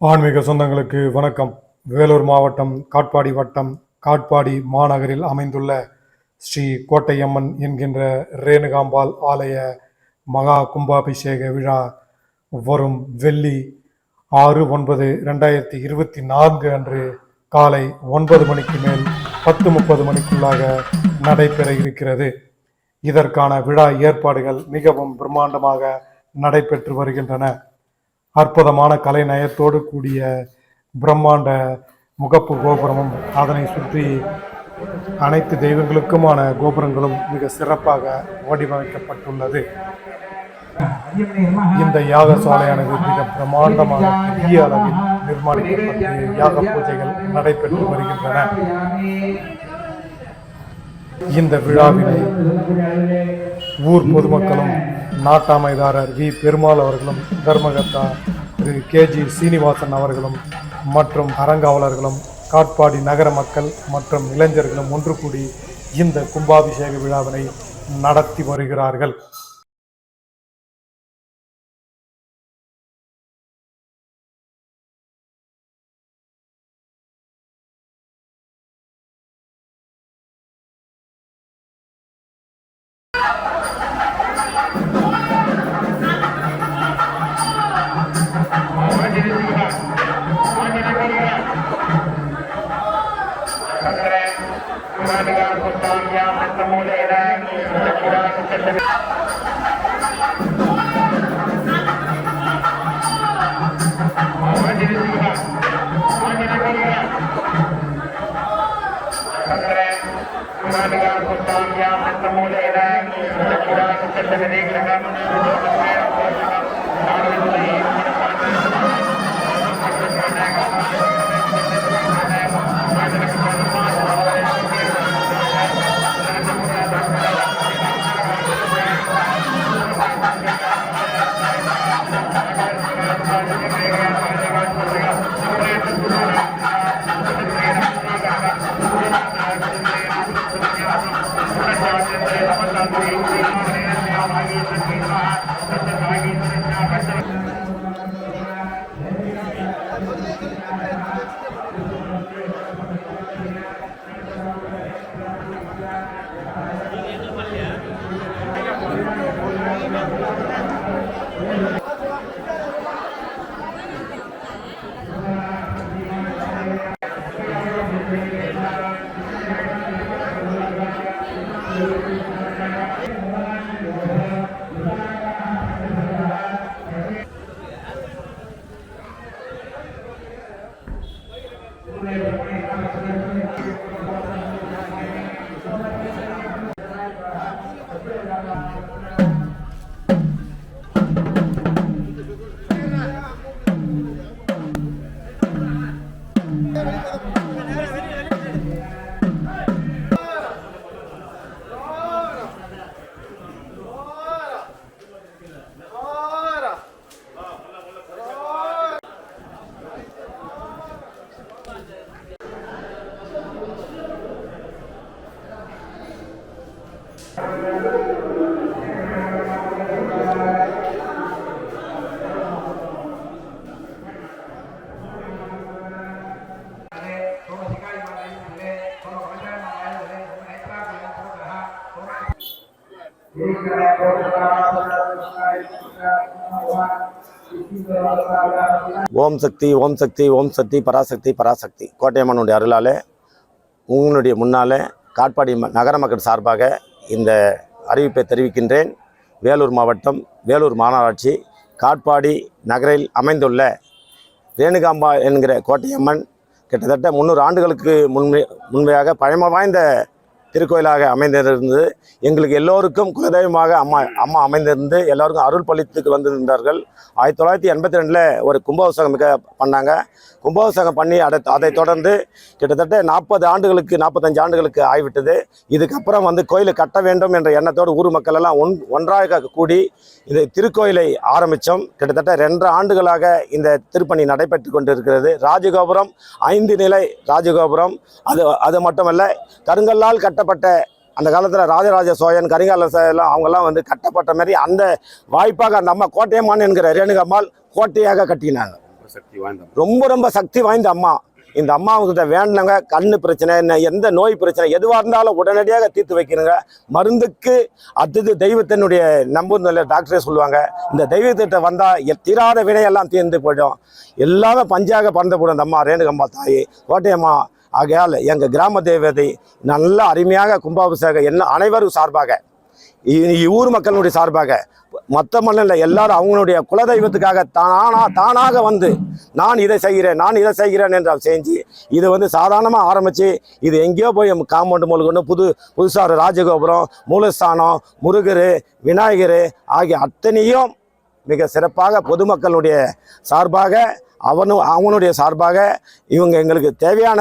ஆன்மீக சொந்தங்களுக்கு வணக்கம். வேலூர் மாவட்டம் காட்பாடி வட்டம் காட்பாடி மாநகரில் அமைந்துள்ள ஸ்ரீ கோட்டையம்மன் என்கின்ற ரேணுகாம்பாள் ஆலய மகா கும்பாபிஷேக விழா வரும் வெள்ளி 6/9/2024 அன்று காலை 9 மணிக்கு மேல் 10:30 மணிக்குள்ளாக நடைபெற இருக்கிறது. இதற்கான விழா ஏற்பாடுகள் மிகவும் பிரம்மாண்டமாக நடைபெற்று வருகின்றன. அற்புதமான கலை நயத்தோடு கூடிய பிரம்மாண்ட முகப்பு கோபுரமும் அதனை சுற்றி அனைத்து தெய்வங்களுக்குமான கோபுரங்களும் மிக சிறப்பாக வடிவமைக்கப்பட்டுள்ளது. இந்த யாக சாலையானது மிக பிரம்மாண்டமாக பெரிய அளவில் நிர்மாணிக்கப்பட்டு யாக பூஜைகள் நடைபெற்று வருகின்றன. இந்த விழாவினை ஊர் பொதுமக்களும் நாட்டாமைதாரர் வி பெருமாள் அவர்களும் தர்மகர்த்தா திரு KG சீனிவாசன் அவர்களும் மற்றும் அறங்காவலர்களும் காட்பாடி நகர மக்கள் மற்றும் இளைஞர்களும் ஒன்று கூடி இந்த கும்பாபிஷேக விழாவினை நடத்தி வருகிறார்கள். ஓம் சக்தி ஓம் சக்தி ஓம் சக்தி பராசக்தி பராசக்தி. கோட்டையம்மனுடைய அருளாலே உங்களுடைய முன்னாலே காட்பாடி நகர மக்கள் சார்பாக இந்த அறிவிப்பை தெரிவிக்கின்றேன். வேலூர் மாவட்டம் வேலூர் மாநகராட்சி காட்பாடி நகரில் அமைந்துள்ள ரேணுகாம்பா என்கிற கோட்டையம்மன் கிட்டத்தட்ட 300 ஆண்டுகளுக்கு முன்பையாக பழமை வாய்ந்த திருக்கோயிலாக அமைந்திருந்தது. எங்களுக்கு எல்லோருக்கும் குலதெய்வமாக அம்மா அமைந்திருந்து எல்லோருக்கும் அருள் பளித்துக்கு வந்திருந்தார்கள். 1982 ஒரு கும்பாபிஷேகம் பண்ணாங்க. கும்பாபிஷேகம் பண்ணி அதை தொடர்ந்து கிட்டத்தட்ட 45 ஆண்டுகளுக்கு ஆகிவிட்டது. இதுக்கப்புறம் கோயிலை கட்ட வேண்டும் என்ற எண்ணத்தோடு ஊர் மக்கள் எல்லாம் ஒன்றாக கூடி இந்த திருக்கோயிலை ஆரம்பித்தோம். கிட்டத்தட்ட 2 ஆண்டுகளாக இந்த திருப்பணி நடைபெற்று கொண்டிருக்கிறது. ராஜகோபுரம் 5 நிலை ராஜகோபுரம். அது மட்டுமல்ல, கருங்கல்லால் கட்டப்பட்ட அந்த காலத்தில் ராஜராஜ சோழன் கரிகால சோழன் அவங்கெல்லாம் கட்டப்பட்ட மாதிரி அந்த வாய்ப்பாக அந்த அம்மா கோட்டையம்மான் என்கிற ரேணுகாம்பாள் கோட்டையாக கட்டினாங்க. ரொம்ப ரொம்ப சக்தி வாய்ந்த அம்மா. இந்த அம்மாவுக்கிட்ட வேண்டினவங்க கண்ணு பிரச்சனை, எந்த நோய் பிரச்சனை எதுவாக இருந்தாலும் உடனடியாக தீர்த்து வைக்கணுங்க. மருந்துக்கு அடுத்தது தெய்வத்தினுடைய நம்புதல் டாக்டரே சொல்லுவாங்க. இந்த தெய்வத்திட்ட வந்தால் தீராத வினையெல்லாம் தீர்ந்து போயிடும். எல்லாமே பஞ்சாக பறந்து போடும் அந்த அம்மா ரேணுகம்மா தாய் கோட்டையம்மா. ஆகையால் எங்கள் கிராம தெய்வத்தை நல்ல அருமையாக கும்பாபிஷேகம் என்ன அனைவரும் சார்பாக, ஊர் மக்களுடைய சார்பாக, மற்ற மண்ணில் எல்லாரும் அவங்களுடைய குலதெய்வத்துக்காக தானாக வந்து நான் இதை செய்கிறேன் என்று செஞ்சு இது வந்து சாதாரணமாக ஆரம்பித்து இது எங்கேயோ போய் காம்பவுண்டு மூலக்கொண்டு புதுசாக ராஜகோபுரம், மூலஸ்தானம், முருகர், விநாயகர் ஆகிய அத்தனையும் மிக சிறப்பாக பொதுமக்களுடைய சார்பாக அவனுடைய சார்பாக இவங்க எங்களுக்கு தேவையான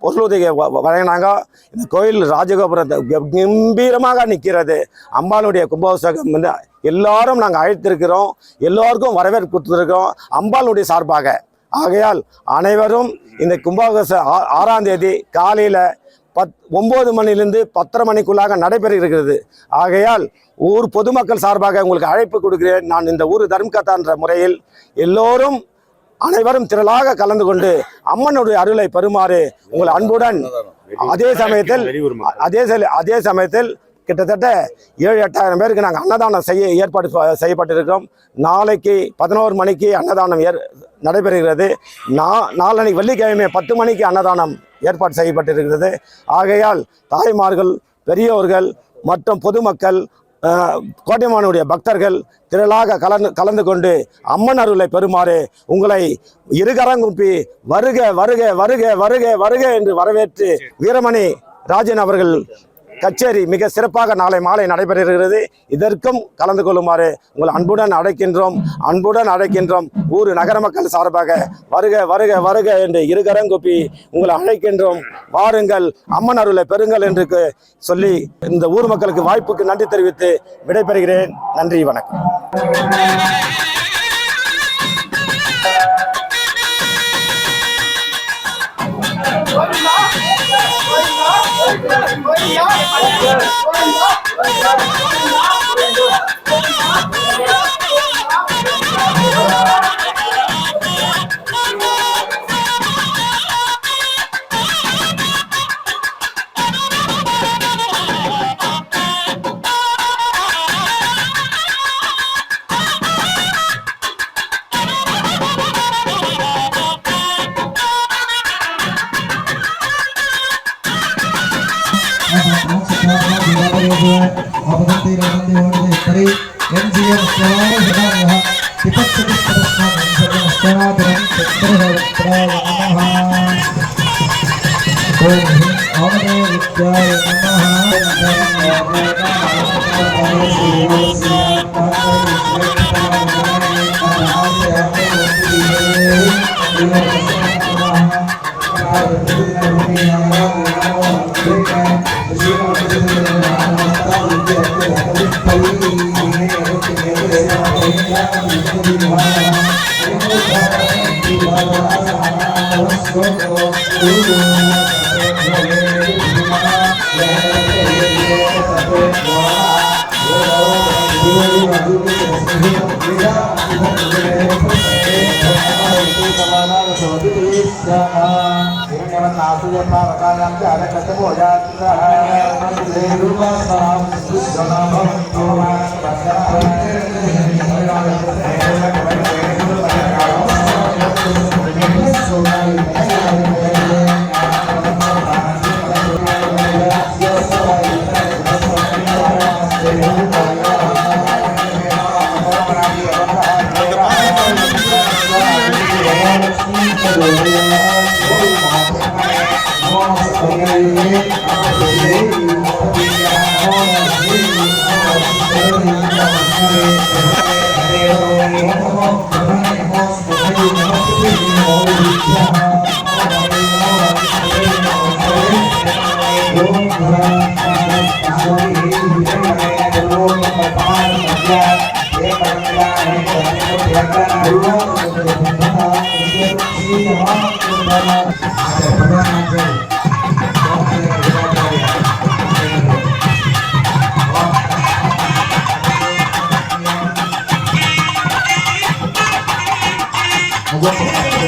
பொருளுதவி வழங்கினாங்க. இந்த கோயில் ராஜகோபுரம் கம்பீரமாக நிற்கிறது. அம்பாளுடைய கும்பாபிஷேகம் வந்து எல்லாரும் நாங்கள் அழைத்திருக்கிறோம், எல்லோருக்கும் வரவேற்பு கொடுத்துருக்கோம் அம்பாளுடைய சார்பாக. ஆகையால் அனைவரும் இந்த கும்பாபிஷேகம் 6ஆம் தேதி காலையில் 9 மணிலிருந்து 10:30 மணிக்குள்ளாக நடைபெற இருக்கிறது. ஆகையால் ஊர் பொதுமக்கள் சார்பாக உங்களுக்கு அழைப்பு கொடுக்கிறேன். நான் இந்த ஊர் தர்மகர்த்தா என்ற முறையில் எல்லோரும் அனைவரும் திரளாக கலந்து கொண்டு அம்மனுடைய அருளை பெறுமாறு உங்கள் அன்புடன், அதே சமயத்தில் கிட்டத்தட்ட 7-8 பேருக்கு நாங்கள் அன்னதானம் செய்ய ஏற்பாடு செய்யப்பட்டிருக்கிறோம். நாளைக்கு 11 மணிக்கு அன்னதானம் நடைபெறுகிறது. நாளன்னைக்கு வெள்ளிக்கிழமை 10 மணிக்கு அன்னதானம் ஏற்பாடு செய்யப்பட்டிருக்கிறது. ஆகையால் தாய்மார்கள், பெரியோர்கள் மற்றும் பொதுமக்கள், கோட்டையம்மனுடைய பக்தர்கள் திரளாக கலந்து கொண்டு அம்மன் அருளை பெறுமாறு உங்களை இருகரங்குப்பி வருக வருக வருக வருக வருக என்று வரவேற்று ஊரமணி ராஜன் அவர்கள் கச்சேரி மிக சிறப்பாக நாளை மாலை நடைபெறுகிறது. இதற்கும் கலந்து கொள்ளுமாறு உங்கள் அன்புடன் அழைக்கின்றோம். ஊர் நகர மக்கள் சார்பாக வருக வருக வருக என்று இருகரங்குப்பி உங்களை அழைக்கின்றோம். வாருங்கள், அம்மன் அருளை பெறுங்கள் என்று சொல்லி இந்த ஊர் மக்களுக்கு வாய்ப்புக்கு நன்றி தெரிவித்து விடைபெறுகிறேன். நன்றி, வணக்கம். Gracias.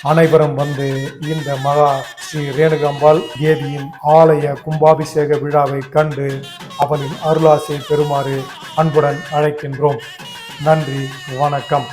அனைவரும் வந்து இந்த மகா ஸ்ரீ ரேணுகாம்பாள் தேவியின் ஆலய கும்பாபிஷேக விழாவை கண்டு அவளின் அருளாசை பெறுமாறு அன்புடன் அழைக்கின்றோம். நன்றி, வணக்கம்.